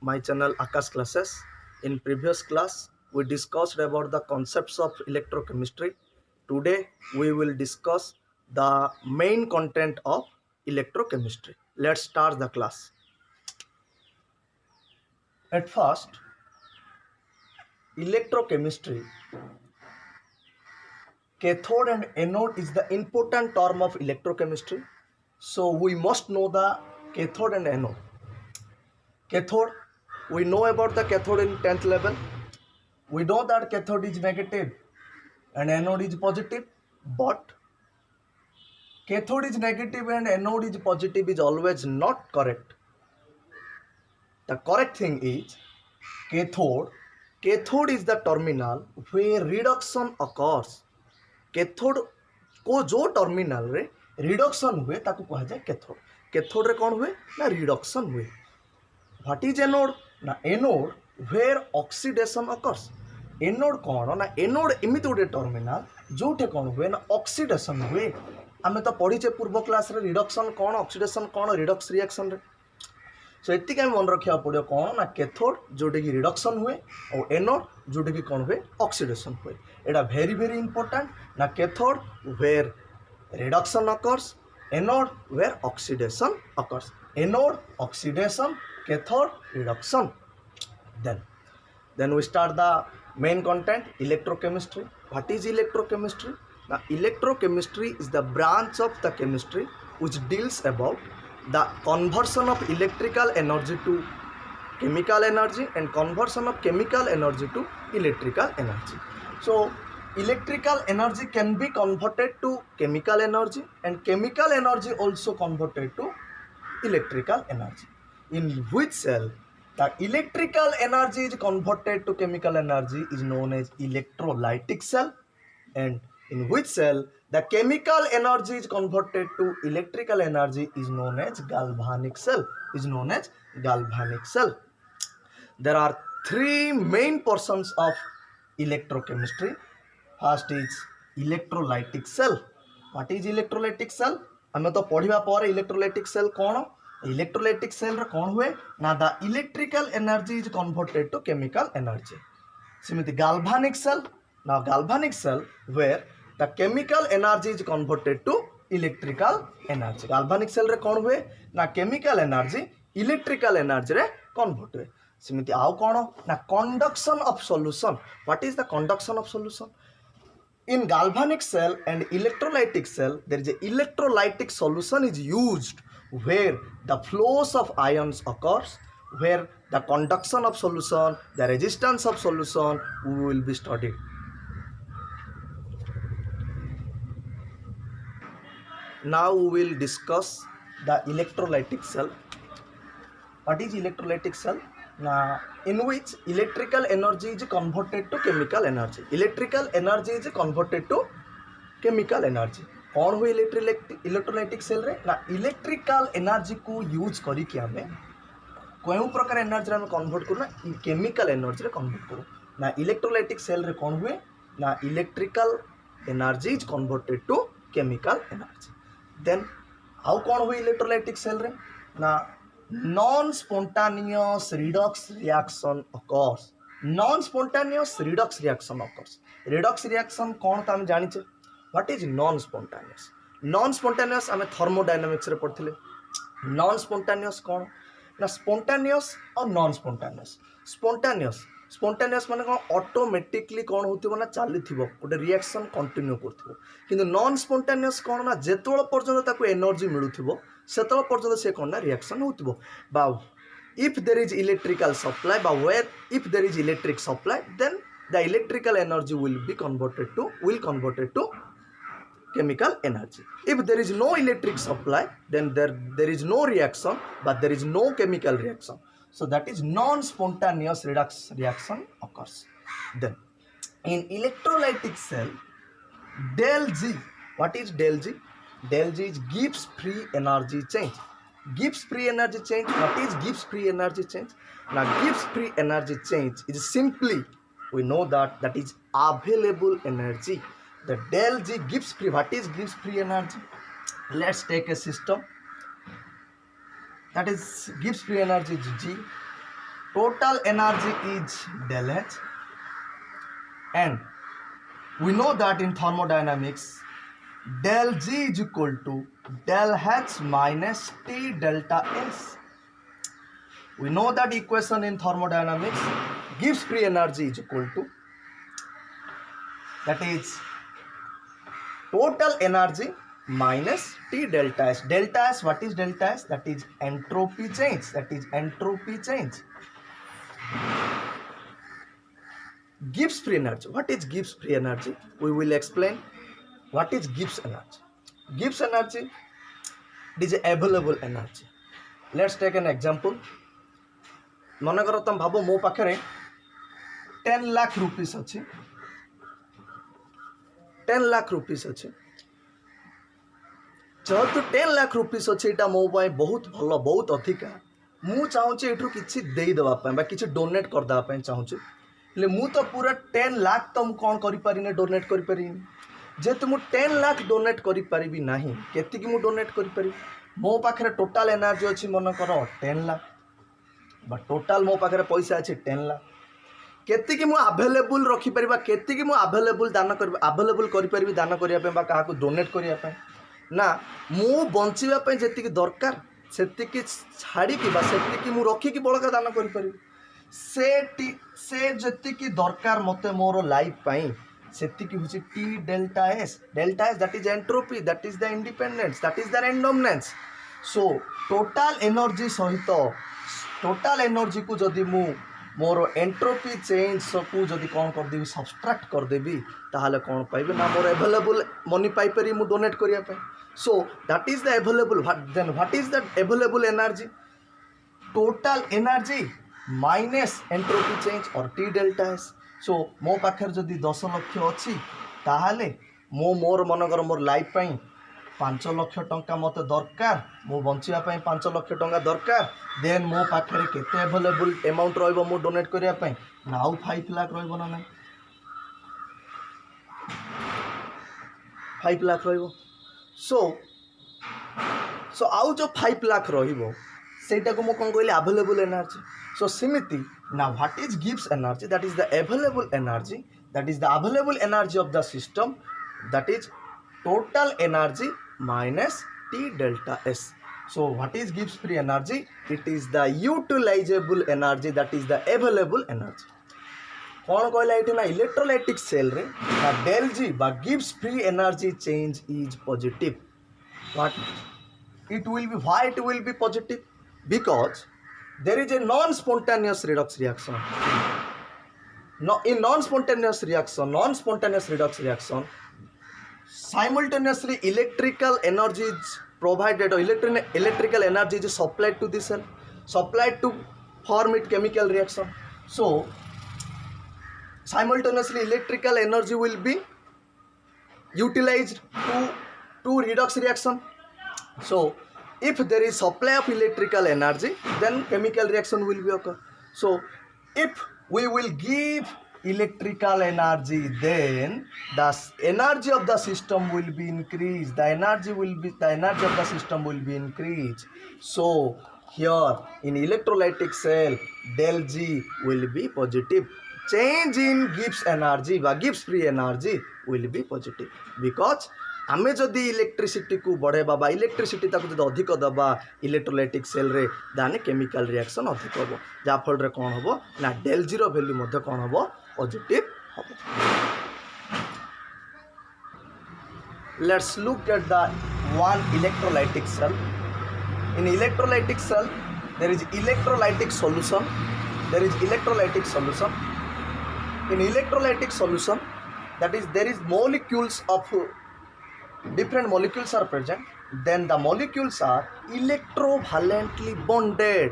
my channel Akash Classes. In previous class, we discussed about the concepts of electrochemistry. Today, we will discuss the main content of electrochemistry. Let's start the class. At first, electrochemistry, cathode and anode is the important term of electrochemistry. So we must know the cathode and anode. Cathode, we know about the cathode in 10th level. We know that cathode is negative and anode is positive, but cathode is negative and anode is positive is always not correct. The correct thing is cathode is the terminal where reduction occurs. Cathode को जो terminal रे reduction हुए ताकू कहा जाए cathode. Cathode ray कौन हुए ना रिडक्शन हुए. व्हाट इज एनोड ना anode where oxidation occurs. Anode कौन ना एनोड एमती गोटे टर्मिनाल जोटे कौन हुए ना ऑक्सीडेशन हुए. आम तो पढ़ीचे पूर्व क्लास रे रिडक्शन कौन ऑक्सीडेशन कौन रिडक्स रिएक्शन रे. सो एतिक आम मन रखा पड़ो कौन ना कैथोड जोटे कि रिडक्शन हुए और एनोड जोटे कि कौन हुए ऑक्सीडेशन हुए. एटा वेरी वेरी इंपोर्टेंट ना cathode where reduction occurs anode where oxidation occurs. Anode oxidation cathode reduction. Then we start the main content, electrochemistry. What is electrochemistry? Now electrochemistry is the branch of the chemistry which deals about the conversion of electrical energy to chemical energy and conversion of chemical energy to electrical energy. So electrical energy can be converted to chemical energy and chemical energy also converted to electrical energy. In which cell the electrical energy is converted to chemical energy is known as electrolytic cell, and in which cell the chemical energy is converted to electrical energy is known as galvanic cell. There are three main portions of electrochemistry. First is electrolytic cell. What is electrolytic cell? हमें तो पढ़िबा पर electrolytic cell कौन. Electrolytic cell कौन हुए ना the electrical energy is converted to chemical energy. सेमती galvanic cell ना galvanic cell where the chemical energy is converted to electrical energy. Galvanic cell रे कौन हुए ना केमिकल एनर्जी इलेक्ट्रिकल एनर्जी रे कन्वर्ट हुए. सेमती आउ कौन ना conduction of solution. What is the conduction of solution? In galvanic cell and electrolytic cell, there is a electrolytic solution is used where the flows of ions occurs, where the conduction of solution, the resistance of solution will be studied. Now we will discuss the electrolytic cell. What is electrolytic cell? Now, in which electrical energy is converted to chemical energy. Electrical energy is converted to chemical energy. कौन हुए electrolytic cell रे ना electrical energy को use करी कि हमें कोई प्रकार एनर्जी रे कन्वर्ट करू ना केमिकल एनर्जी रे कन्वर्ट करू. ना इलेक्ट्रोलाइटिक सेल रे कौन हुए ना electrical energy is converted to chemical energy. Then how कौन हुए इलेक्ट्रोलाइटिक सेल रे ना non-spontaneous redox reaction occurs. Non-spontaneous redox reaction occurs. Redox reaction कौन तो हम जानी चे. What is non-spontaneous? Non-spontaneous हमें thermodynamics रे पढ़ते. Non-spontaneous कौन ना spontaneous और non-spontaneous. Spontaneous माने कौन ऑटोमेटिकली कौन होती ना चाली थी गोटे रिएक्शन कंटिन्यू करथिबो. किंतु नॉन स्पॉन्टेनियस कौन ना जेतोळ पर्यंत ताको एनर्जी मिलुथिबो सेतोळ पर्यंत से कौन ना रिएक्शन होतिबो. बा if there is electrical supply बा where if there is electric supply then the electrical energy will converted to chemical energy. If there is no electric supply then there is no reaction but there is no chemical reaction. So that is non-spontaneous redox reaction occurs. Then in electrolytic cell del G. What is del G? Del G is Gibbs free energy change. Gibbs free energy change. What is Gibbs free energy change? Now Gibbs free energy change is simply we know that is available energy. The del G Gibbs free. What is Gibbs free energy? Let's take a system that is Gibbs free energy is G. total energy is del H, and we know that in thermodynamics del G is equal to del H minus T delta S. We know that equation in thermodynamics. Gibbs free energy is equal to, that is total energy minus T delta S. Delta S, what is delta S? That is entropy change. That is entropy change. Gibbs free energy. What is Gibbs free energy? We will explain what is Gibbs energy. Gibbs energy is available energy. Let's take an example. मनकर तुम भाव मो पाखे 10 lakh rupees अच्छी 10 lakh rupees अच्छे जेहेतु 10 lakh rupees अच्छे यहाँ मो बहुत भल बहुत अधिका मु चाहूँगी एठू किसी देदेवाई कि डोनेट करदेवाई चाहूँगी मु तो पूरा 10 लाख तो मुझे कौन कर डोनेट कर जेहेतु मुझे 10 लाख डोनेट करी ना केतिकी मु डोनेट करी मो पाखे टोटाल एनर्जी अच्छी मनकर 10 लाख बट टोटाल मो पाखे पैसा अच्छे 10 लाख केतिकी मु अवेलेबल रखिपर केतिकी मु अवेलेबल दान कर अवेलेबल करि दान करने क्या डोनेट करने ना मु बचापी जी दरकार से छाड़ी से मु रखिकी बड़का दान करि से जी दरकार मत मोर लाइफ से हूँ T delta S that is entropy that is the independence that is the randomness so total energy सहित टोटाल एनर्जी को जदि मु मोर एंट्रोपी चेंज को जदि कौन करदेवी सबस्ट्राक्ट करदेवी ताहले कौन पाइबे ना मोर एवेलेबल मनी पाइपरि मु डोनेट करिया so that is the available then what is the available energy total energy minus entropy change और टी डेल्टा एस सो मो पाखे जदि 10 लाख अच्छी ताहले मो मोर मनकर मोर लाइफ पाई 5 लाख टंका मत दरकार मो बचापी 5 लाख टंका दरकार देन मो पाखे केते एवेलेबल अमाउंट रहिबो मो डोनेट करिया ना आउ 5 लाख रहिबो ना 5 लाख रहिबो सो आउ जो 5 लाख रहिबो सेटा को मो कोन कहले अवेलेबल एनर्जी सो सिमिति ना what is gives energy that is the available energy that is the available energy of the system that is total energy minus T delta S. So what is Gibbs free energy? It is the utilizable energy that is the available energy. कौन कहला ये ना electrolytic cell रे ना del जी बा gives free energy change is positive what it will be why it will be positive because there is a non spontaneous redox reaction in non spontaneous redox reaction simultaneously electrical energy is provided or electrical energy is supplied to the cell supplied to form it chemical reaction so simultaneously electrical energy will be utilized to redox reaction so if there is supply of electrical energy then chemical reaction will be occur so if we will give electrical energy then the energy of the system will be increased the energy of the system will be increased so here in electrolytic cell del G will be positive change in Gibbs energy বা Gibbs free energy will be positive because आमे जदि electricity को बढ़ेबा बा electricity ताको जदि अधिक दबा इलेक्ट्रोलाइटिक सेल रे दाने केमिकल रिएक्शन अधिक होबो जा फल रे कोन होबो ना डेल जी रो वैल्यू मध्ये कोन होबो पॉजिटिव होबो let's look at the one electrolytic cell in electrolytic cell there is electrolytic solution in electrolytic solution that is there is molecules of different molecules are present then the molecules are electrovalently bonded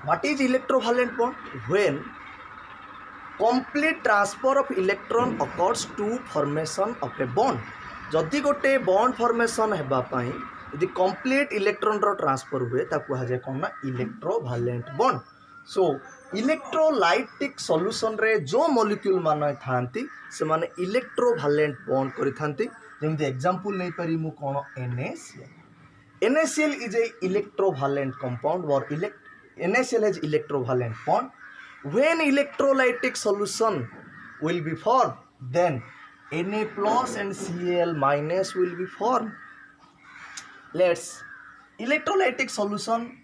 what is electrovalent bond when complete transfer of electron occurs to formation of a bond जदि गोटे bond formation हेबा पई यदि complete electron रो transfer हुए ता कुहा जाय कोन ना इलेक्ट्रोवालेंट बॉन्ड सो इलेक्ट्रोलाइटिक सॉल्यूशन रे जो मॉलिक्यूल माने थांती से माने इलेक्ट्रोवालेंट बॉन्ड करि थांती जेमति एग्जांपल नै परि मु कोन NaCl इज ए इलेक्ट्रोवालेंट कंपाउंड और NaCl has electrovalent bond. When electrolytic solution will be formed, then Na plus and Cl minus will be formed. Let's electrolytic solution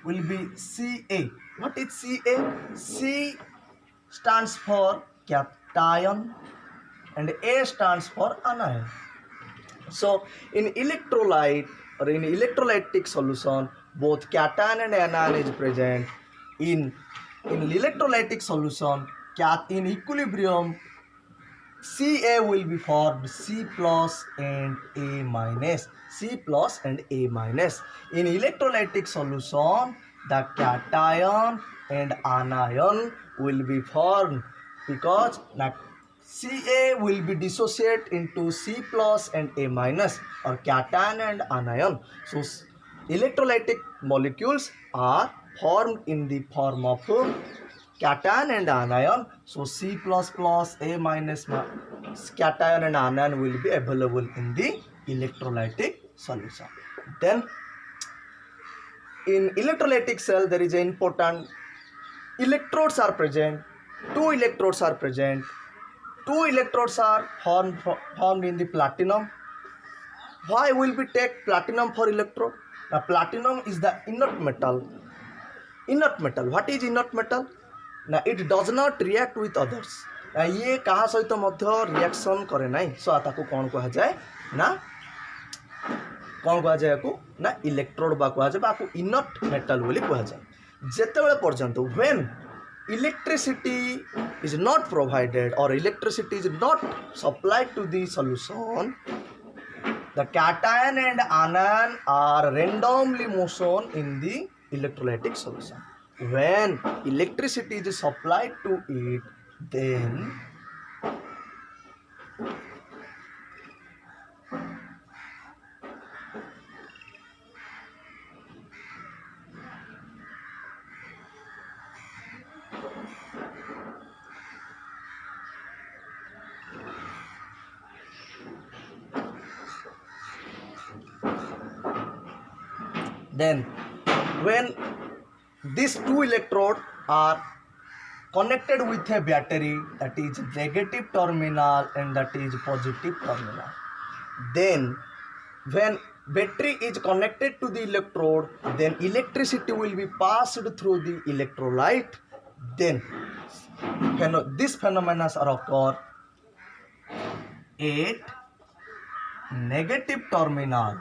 will be Ca. What is Ca? C stands for cation and A stands for anion. So in electrolyte or in electrolytic solution, both cation and anion is present. In electrolytic solution, in equilibrium, Ca will be formed C plus and A minus. C plus and A minus. In electrolytic solution, the cation and anion will be formed because Ca will be dissociate into C plus and A minus or cation and anion. So electrolytic molecules are formed in the form of cation and anion. So C plus plus A minus cation and anion will be available in the electrolytic solution. Then in electrolytic cell there is an important electrodes are present. Two electrodes are present. Two electrodes are formed in the platinum. Why will we take platinum for electrode? Now platinum is the inert metal. Inert metal. What is inert metal? Now it does not react with others. ना ये कहा सहित मध्य reaction करे ना सो ताको कौन कहा जाए ना कौन कहा जाए को ना इलेक्ट्रोड बा कहा जाए बाको इनर्ट मेटल बोली कहा जाए जेतेबेले पर्यंत when electricity is not provided or electricity is not supplied to the solution, the cation and anion are randomly motion in the electrolytic solution. When electricity is supplied to it, then when these two electrodes are connected with a battery, that is negative terminal and that is positive terminal, then when battery is connected to the electrode, then electricity will be passed through the electrolyte. Then these phenomena are occur at negative terminal.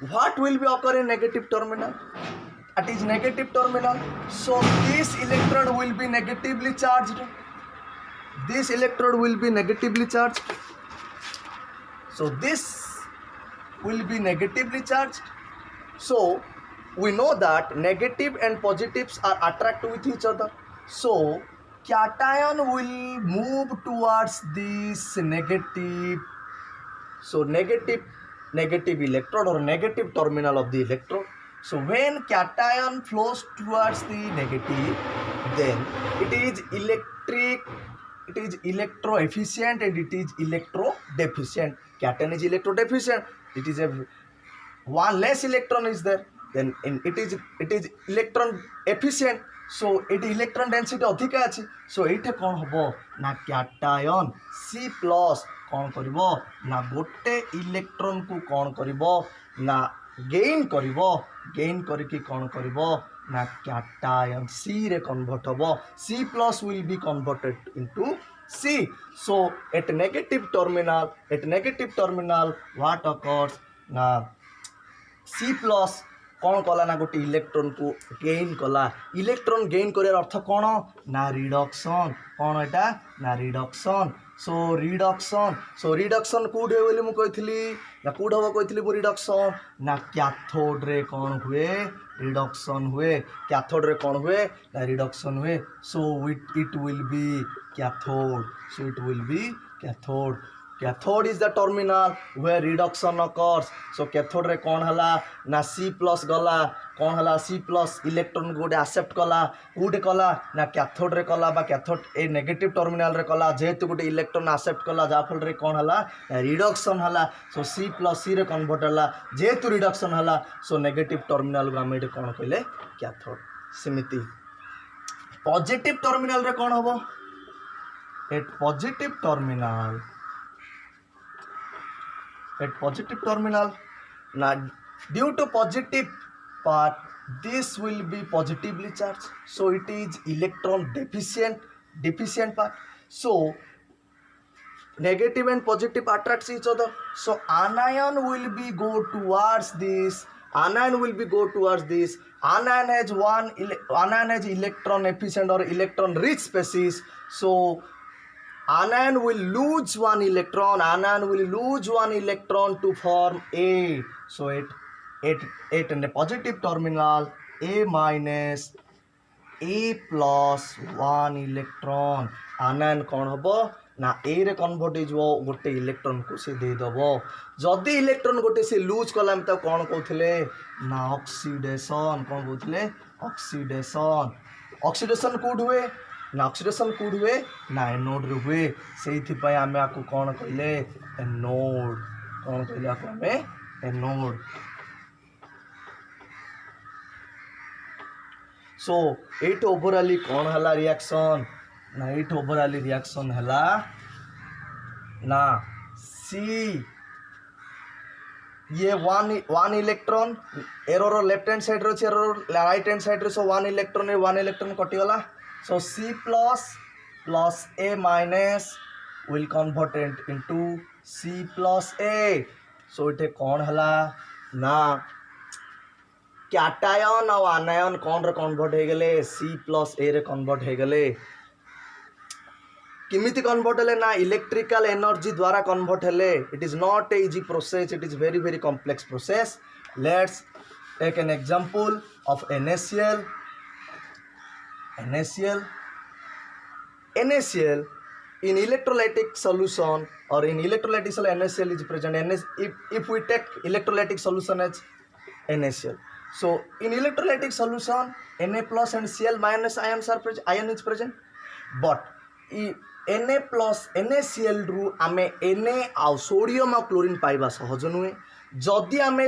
What will be occur in negative terminal? That is negative terminal. So this electrode will be negatively charged. This electrode will be negatively charged. So this will be negatively charged. So we know that negative and positives are attracted with each other. So cation will move towards this negative. So negative electrode or negative terminal of the electrode. So when cation flows towards the negative, then it is electro efficient and it is electro deficient. Cation is electro deficient. It is a one less electron is there. Then it is electron efficient. So it electron density अधिका अछि. So एठे कौन हबो ना cation C plus कौन करिवो ना गोटे electron को कौन करिवो ना गेन करके कौन करिवो ना cation C रे कन्वर्ट हबो. C plus will be converted into C. So at negative terminal what occurs ना C plus कौन कला ना गोटे इलेक्ट्रॉन को गेन कला. इलेक्ट्रॉन गेन कर अर्थ कौन ना रिडक्शन. कौन एटा ना रिडक्शन. सो रिडक्शन कौट हे बोली मुझे ना कौट हम कही मु रिडक्शन ना कैथोड रे कौन हुए रिडक्शन हुए. कैथोड रे कौन हुए ना रिडक्शन हुए. So it will be cathode. Cathode is the terminal where reduction occurs. So cathode रे कौन हला ना C plus गला कौन हला सी प्लस इलेक्ट्रॉन गोटे एक्सेप्ट कला कूटे कला ना कैथोड रे कला बा कैथोड ए नेगेटिव टर्मिनल रे कला जेहेतु गोटे इलेक्ट्रॉन एक्सेप्ट कला जा फल रे कौन हला रिडक्शन हला सो सी प्लस सी रे कन्वर्ट हला जेहेतु रिडक्शन हला सो नेगेटिव टर्मिनल को हम कौन कहले कैथोड सेमिति पॉजिटिव टर्मिनल रे कौन हबो एट पॉजिटिव टर्मिनल ना due to positive part this will be positively charged so it is electron deficient part so negative and positive attracts each other so anion will be go towards this anion has electron efficient or electron rich species so anion will lose one electron to form A so it in the positive terminal A minus A plus 1 electron anion कौन हबो ना A रे convert हो गोटे electron को से दे दबो जदी इलेक्ट्रॉन गोटे से लूज कलाम त कौन कहथिले ना ऑक्सीडेशन कौन कहथिले ऑक्सीडेशन कोड हुए ना ऑक्सीडेशन कोड हुए ना एनोड रे हुए सेहि पय आमे आकु कौन कहले एनोड कौन कहले आकु आमे एनोड सो एट ओवरऑली कौन हला रिएक्शन ना एट ओवरऑली रिएक्शन हला ना सी ये वन इलेक्ट्रॉन एरर लेफ्ट हैंड साइड रो एरर राइट हैंड साइड रो सो वन इलेक्ट्रॉन कटि गला so C plus A minus will convert into C plus A so इटे कौन हला ना कैटायन और आनायन कौन रे कन्वर्ट हो गले सी प्लस ए रे कन्वर्ट हो गले किमिति कन्वर्ट हेले ना इलेक्ट्रिकल एनर्जी द्वारा कन्वर्ट हेले it is not a easy process it is very very complex process let's take an example of NaCl in electrolytic solution or in electrolytic solution NaCl is present if we take electrolytic solution as NaCl so in electrolytic solution Na plus and Cl minus ions are present ion is present but Na plus NaCl रू आमे Na आ sodium आ chlorine पाइबा सहज नुहे जदि आमे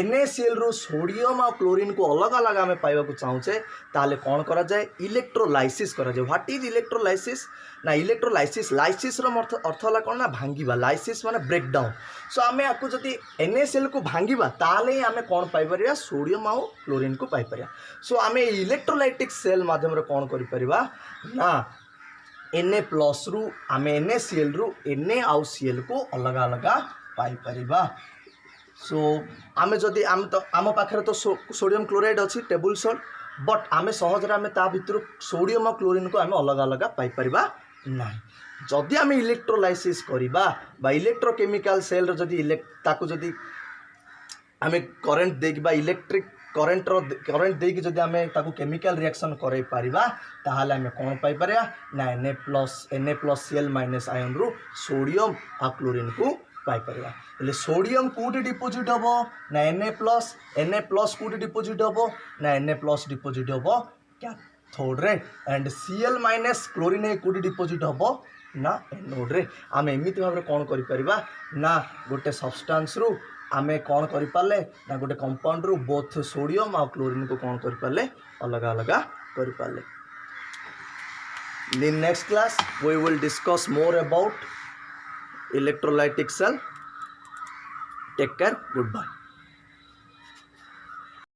NaCl रू sodium आ chlorine को अलग अलग आमे पाइबा को चाहूचे ताले कौन करा जाए इलेक्ट्रोलाइसिस करा जाए व्हाट इज इलेक्ट्रोलाइसिस ना इलेक्ट्रोलाइसिस लाइसिस रो अर्थ होला कौन ना भांगीबा लाइसिस माने ब्रेक डाउन सो आमे आकु जदि NaCl को भांगीबा ताले आमे कौन पाइ परिया सोडियम आ क्लोरीन को पाइ परिया सो आमे इलेक्ट्रोलाइटिक सेल माध्यम रे कौन करि परिबा ना Na प्लस रु आमे NaCl रु Na आउ Cl को अलग अलग पाई परिबा सो आमे जदि आम तो आम पाखरे तो सोडियम क्लोराइड अछि टेबल सॉल्ट बट आमे सहज रे आमे ता भितर सोडियम और क्लोरीन को आमे अलग अलग पाई परिबा नाही जदि आमे इलेक्ट्रोलाइसिस करिबा बा इलेक्ट्रोकेमिकल सेल रे जदि ताकु जदि आमे करंट देखबा इलेक्ट्रिक करंट देकी जदि आमे ताकु केमिकल रिएक्शन करे पारिबा ताहाले आमे कोन पाई परिया ना Na plus Cl minus ion रु सोडियम आ क्लोरीन को पाई परिया ले सोडियम कोडी डिपोजिट हबो ना Na plus कोडी डिपोजिट हबो ना Na plus डिपोजिट हबो कैथोड रे एंड Cl minus क्लोरीन ए कोडी डिपोजिट हबो ना एनोड रे आमे एमिति भाबरे कोन करि परिबा ना गोटे सब्सटेंस रु आमे कौन करि पाले ना गोटे कंपाउंड रु बोथ सोडियम और क्लोरीन को कौन करि पाले अलग अलग करि पाले in next class we will discuss more about electrolytic cell take care goodbye